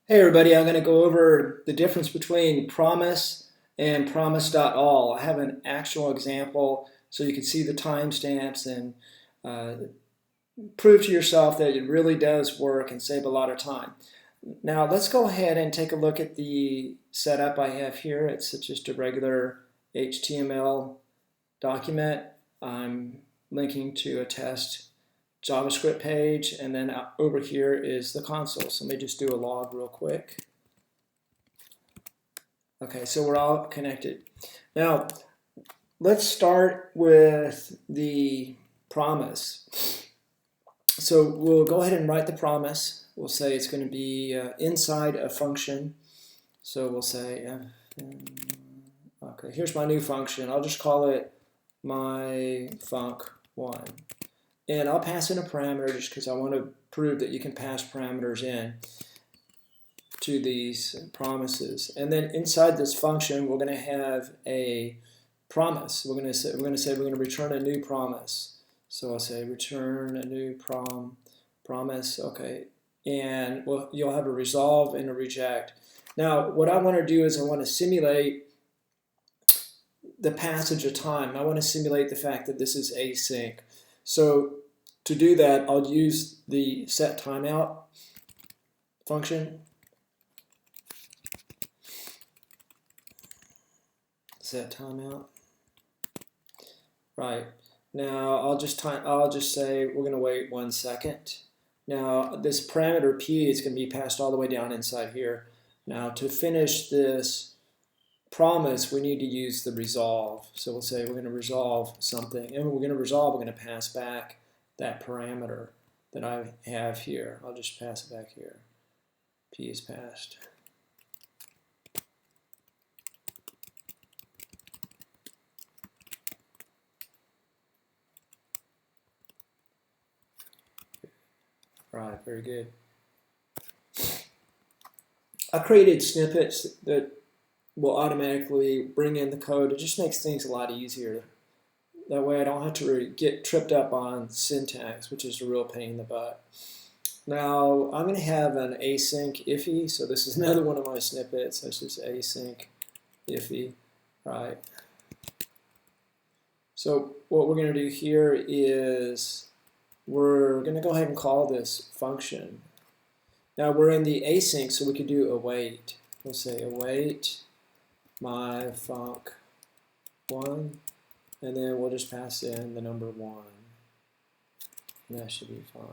Hey everybody, I'm going to go over the difference between promise and Promise.All. I have an actual example so you can see the timestamps and uh, prove to yourself that it really does work and save a lot of time. Now let's go ahead and take a look at the setup I have here. It's just a regular HTML document. I'm linking to a test JavaScript page, and then over here is the console. So let me just do a log real quick. Okay, so we're all connected. Now, let's start with the promise. So we'll go ahead and write the promise. We'll say it's going to be inside a function. So we'll say, okay, here's my new function. I'll just call it my func1. And I'll pass in a parameter just because I want to prove that you can pass parameters in to these promises. And then inside this function, we're going to have a promise. We're going to return a new promise. So I'll say return a new promise. Okay, and you'll have a resolve and a reject. Now, what I want to do is I want to simulate the passage of time. I want to simulate the fact that this is async. So to do that, I'll use the set timeout function. Set timeout. Right. Now I'll just say we're going to wait 1 second. Now this parameter p is going to be passed all the way down inside here. Now to finish this promise, we need to use the resolve. So we'll say we're going to resolve something, and we're going to pass back that parameter that I have here. I'll just pass it back here. P is passed. Right, very good. I created snippets that will automatically bring in the code. It just makes things a lot easier. That way I don't have to really get tripped up on syntax, which is a real pain in the butt. Now I'm going to have an async iffy, so this is another one of my snippets. That's just async iffy, right? So what we're going to do here is we're going to go ahead and call this function. Now we're in the async, so we could do await. We'll say await my func1, and then we'll just pass in the number 1. And that should be fine.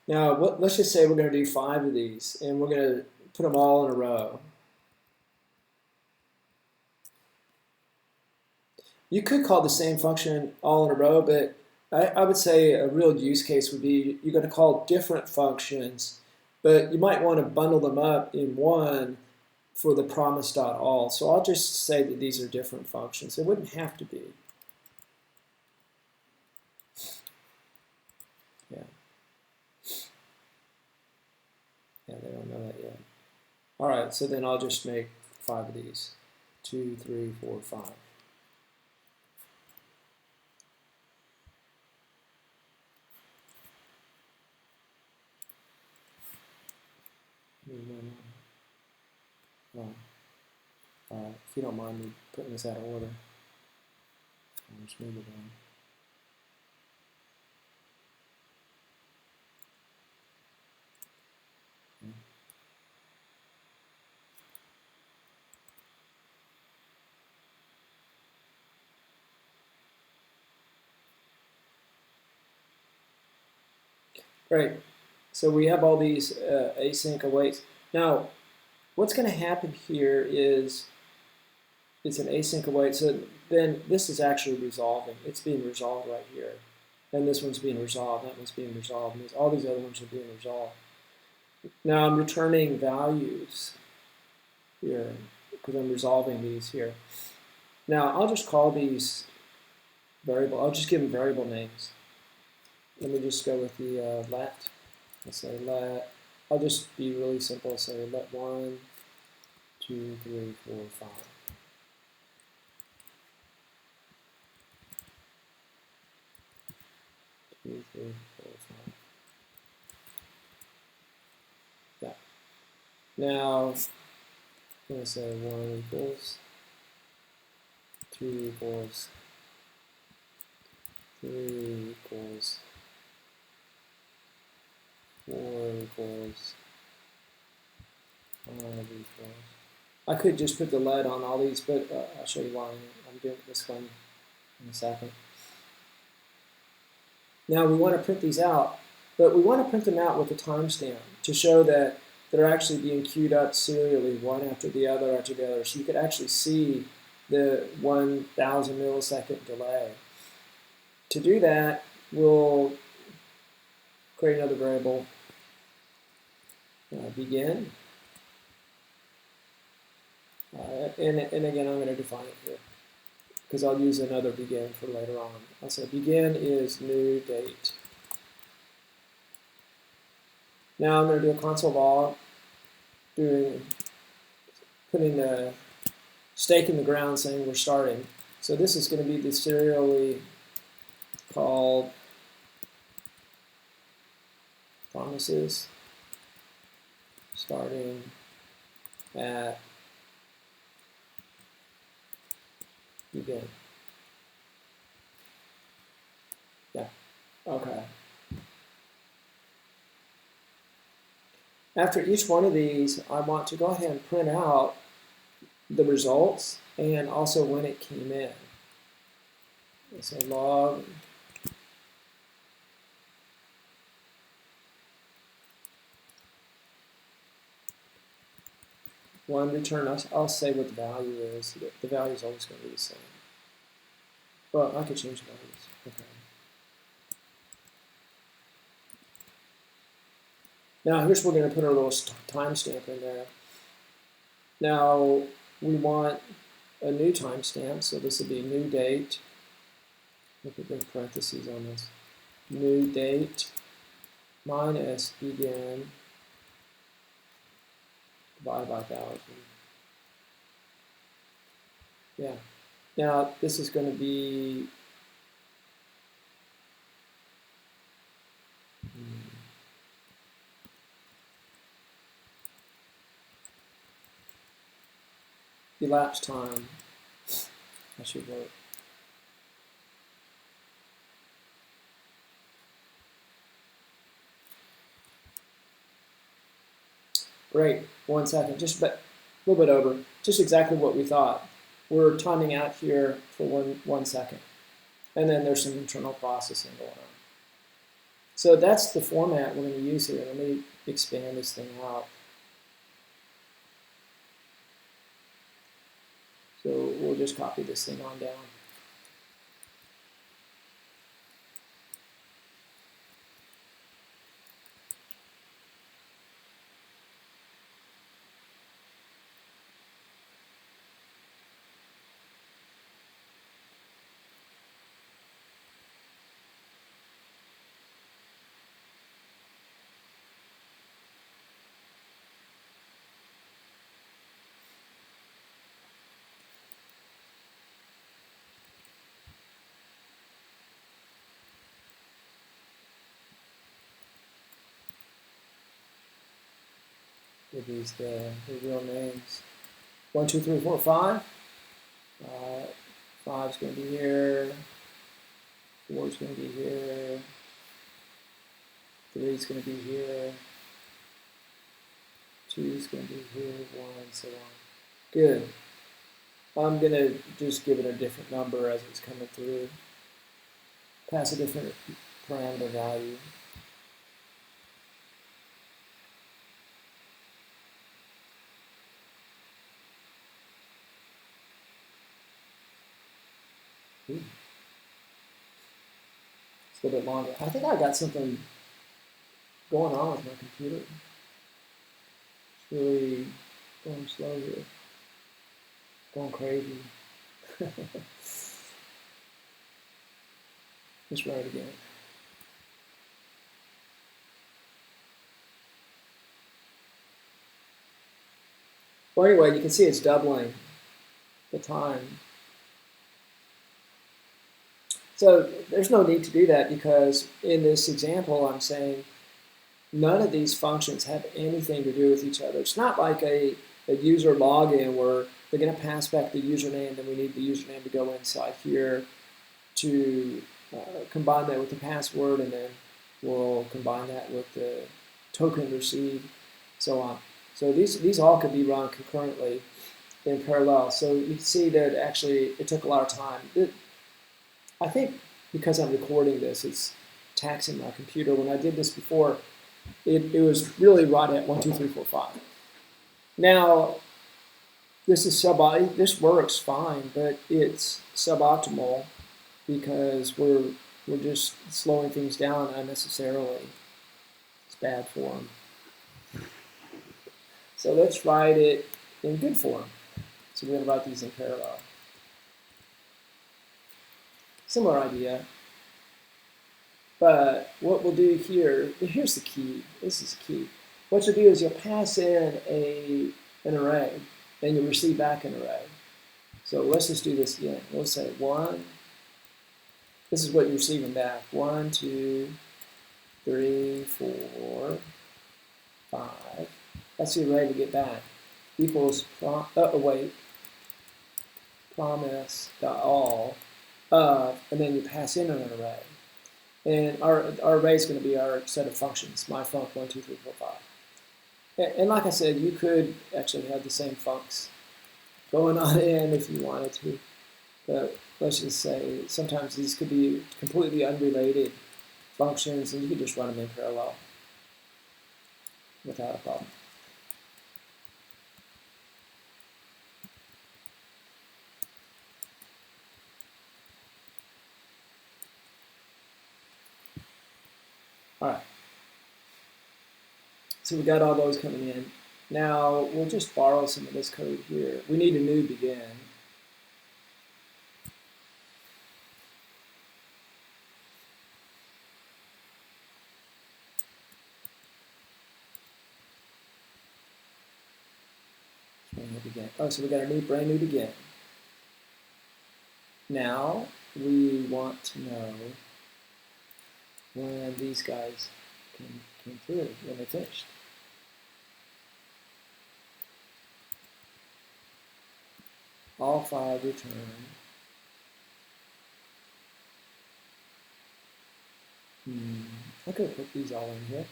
Now let's just say we're going to do 5 of these, and we're going to put them all in a row. You could call the same function all in a row, but I would say a real use case would be you're going to call different functions, but you might want to bundle them up in one for the promise.all. So I'll just say that these are different functions. It wouldn't have to be. Yeah. Yeah, they don't know that yet. All right, so then I'll just make 5 of these. 2, 3, 4, 5. If you don't mind me putting this out of order, I'll just move it on. Great. So we have all these async awaits. Now, what's going to happen here is it's an async await. So then this is actually resolving. It's being resolved right here. And this one's being resolved. That one's being resolved. And all these other ones are being resolved. Now I'm returning values here because I'm resolving these here. Now I'll just call these variable. I'll just give them variable names. Let me just go with the let. Let's say let. I'll just be really simple. Say let 1, 2, 3, 4, 5. 2, 3, 4, 5. Yeah. Now, I'm going to say 1 equals 2 equals 3 equals 4 equals 5 equals. I could just put the lead on all these, but I'll show you why I'm doing this one in a second. Now we want to print these out, but we want to print them out with a timestamp to show that they're actually being queued up serially, one after the other, so you could actually see the 1,000 millisecond delay. To do that, we'll create another variable, begin, and again I'm going to define it here, because I'll use another begin for later on. I'll say begin is new date. Now I'm going to do a console.All, putting the stake in the ground saying we're starting. So this is going to be the serially called promises starting at begin. Yeah, okay. After each one of these, I want to go ahead and print out the results and also when it came in. So log one return. I'll say what the value is. The value is always going to be the same. Well, I could change the values. Okay. Now here's where we're going to put our little timestamp in there. Now we want a new timestamp, so this would be new date. Look at the parentheses on this. New date minus begin divided by 1,000. Yeah. Now this is going to be elapsed time. I should write. Great. 1 second. Just a little bit over. Just exactly what we thought. We're timing out here for one second. And then there's some internal processing going on. So that's the format we're going to use here. Let me expand this thing out. So we'll just copy this thing on down. Give these the real names. 1, 2, 3, 4, 5. 5 is going to be here. 4 is going to be here. 3 is going to be here. 2 is going to be here. 1, and so on. Good. I'm going to just give it a different number as it's coming through. Pass a different parameter value. Ooh. It's a little bit longer. I think I got something going on with my computer. It's really going slow here. Going crazy. Let's try it again. Well, anyway, you can see it's doubling the time. So there's no need to do that because in this example, I'm saying none of these functions have anything to do with each other. It's not like a user login where they're going to pass back the username, then we need the username to go inside here to combine that with the password, and then we'll combine that with the token received, so on. So these all could be run concurrently in parallel. So you can see that actually it took a lot of time. I think because I'm recording this, it's taxing my computer. When I did this before, it was really right at 1, 2, 3, 4, 5. Now, this is this works fine, but it's suboptimal because we're just slowing things down unnecessarily. It's bad form. So let's write it in good form. So we're going to write these in parallel. Similar idea. But what we'll do here, here's the key. This is key. What you'll do is you'll pass in an array, and you'll receive back an array. So let's just do this again. We'll say 1. This is what you're receiving back. 1, 2, 3, 4, 5. That's the array to get back. Equals Promises.All and then you pass in an array. And our array is going to be our set of functions. My func 1, 2, 3, 4, 5. And like I said, you could actually have the same funcs going on in if you wanted to. But let's just say sometimes these could be completely unrelated functions, and you could just run them in parallel without a problem. All right. So we got all those coming in. Now we'll just borrow some of this code here. We need a new begin. Oh, so we got a brand new begin. Now we want to know when these guys came through, when they finished. All 5 return. I could have put these all in here.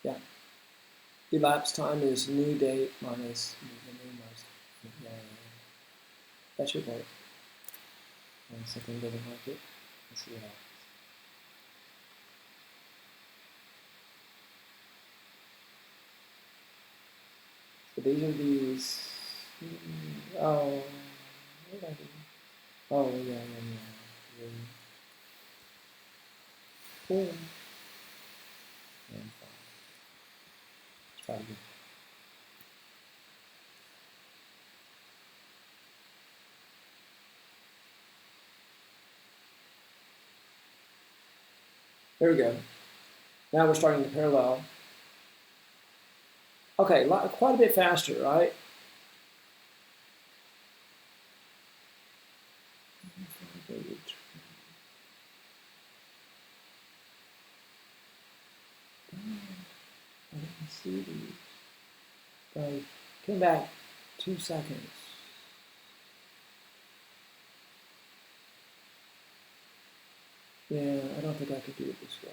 Yeah. Elapsed time is new date minus the new minus. Yeah. That should work. And something doesn't like it. Let's see what happens. So these are these. Oh, what did I do? Oh, yeah. 4 and 5. Let's try it again. There we go. Now we're starting the parallel. Okay, quite a bit faster, right? I didn't see these. Right. Came back 2 seconds. Yeah, I don't think I could do it this way.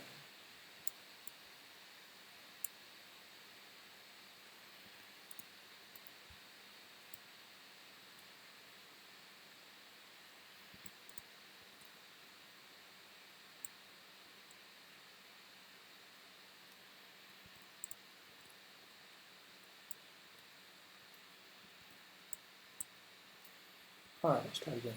All right, let's try again.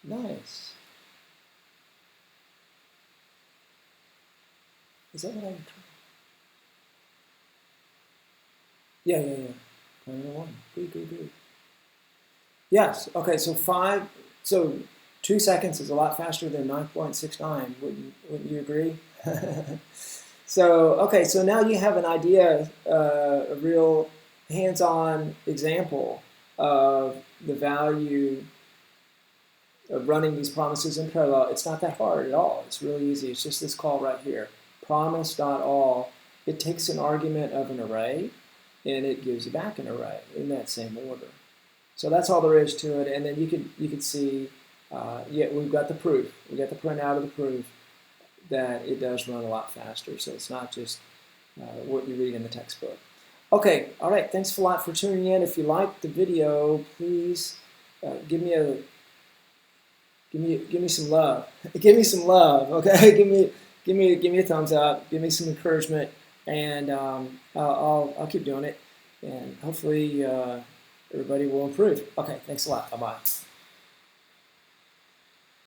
Nice. Is that what I'm trying? Yeah. Number 1. Good. Yes. Okay. So 2 seconds is a lot faster than 9.69. Wouldn't you agree? So okay. So now you have an idea, a real hands-on example of the value of running these promises in parallel. It's not that hard at all. It's really easy. It's just this call right here. Promise.all. It takes an argument of an array and it gives you back an array in that same order. So that's all there is to it. And then you could see, yeah, we've got the proof. We got the printout of the proof that it does run a lot faster. So it's not just what you read in the textbook. Okay, all right. Thanks a lot for tuning in. If you liked the video, please give me some love. Give me some love. Okay, give me a thumbs up. Give me some encouragement, and I'll keep doing it. And hopefully everybody will improve. Okay, thanks a lot. Bye bye.